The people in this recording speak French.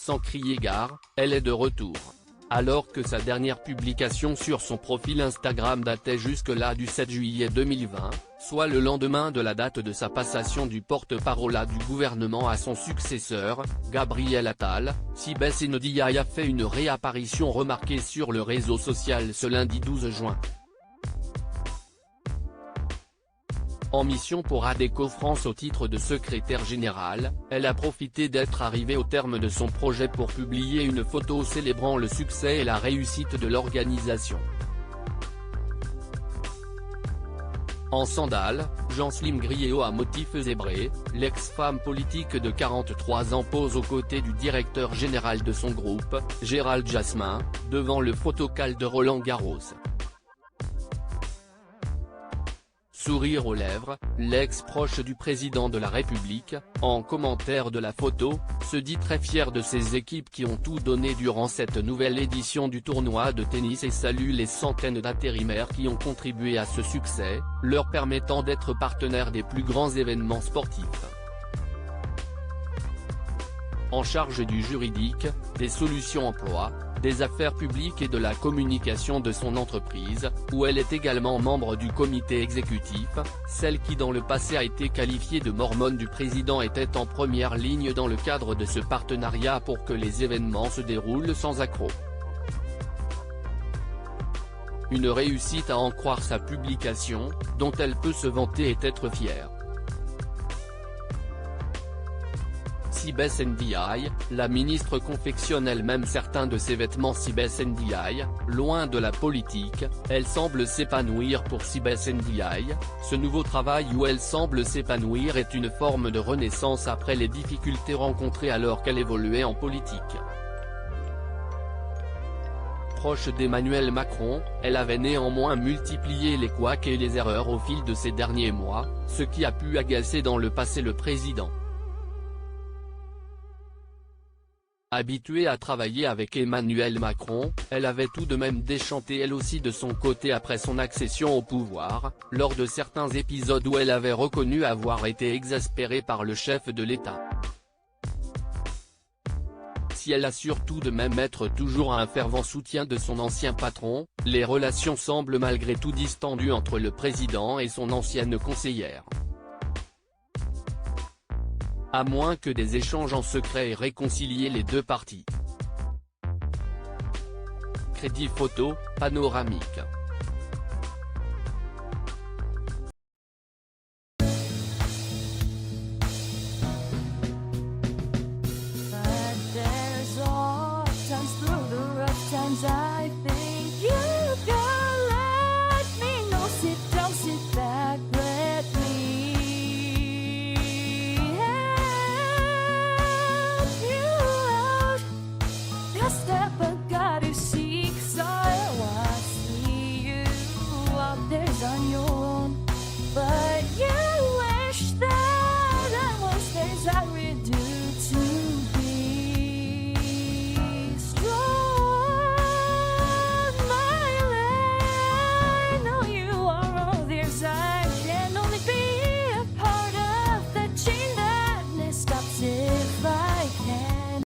Sans crier gare, elle est de retour. Alors que sa dernière publication sur son profil Instagram datait jusque-là du 7 juillet 2020, soit le lendemain de la date de sa passation du porte-parole du gouvernement à son successeur, Gabriel Attal, Sibeth Ndiaye a fait une réapparition remarquée sur le réseau social ce lundi 12 juin. En mission pour ADECO France au titre de secrétaire générale, elle a profité d'être arrivée au terme de son projet pour publier une photo célébrant le succès et la réussite de l'organisation. En sandales, Jean-Slim Griéo à motif zébré, l'ex-femme politique de 43 ans pose aux côtés du directeur général de son groupe, Gérald Jasmin, devant le photocall de Roland-Garros. Sourire aux lèvres, l'ex-proche du président de la République, en commentaire de la photo, se dit très fier de ses équipes qui ont tout donné durant cette nouvelle édition du tournoi de tennis et salue les centaines d'intérimaires qui ont contribué à ce succès, leur permettant d'être partenaires des plus grands événements sportifs. En charge du juridique, des solutions emploi, des affaires publiques et de la communication de son entreprise, où elle est également membre du comité exécutif, celle qui dans le passé a été qualifiée de mormone du président était en première ligne dans le cadre de ce partenariat pour que les événements se déroulent sans accroc. Une réussite à en croire sa publication, dont elle peut se vanter et être fière. Sibeth Ndiaye, la ministre confectionne elle-même certains de ses vêtements. Sibeth Ndiaye, loin de la politique, elle semble s'épanouir. Pour Sibeth Ndiaye, ce nouveau travail où elle semble s'épanouir est une forme de renaissance après les difficultés rencontrées alors qu'elle évoluait en politique. Proche d'Emmanuel Macron, elle avait néanmoins multiplié les couacs et les erreurs au fil de ces derniers mois, ce qui a pu agacer dans le passé le président. Habituée à travailler avec Emmanuel Macron, elle avait tout de même déchanté elle aussi de son côté après son accession au pouvoir, lors de certains épisodes où elle avait reconnu avoir été exaspérée par le chef de l'État. Si elle assure tout de même être toujours un fervent soutien de son ancien patron, les relations semblent malgré tout distendues entre le président et son ancienne conseillère. À moins que des échanges en secret aient réconcilié les deux parties. Crédit photo, panoramique.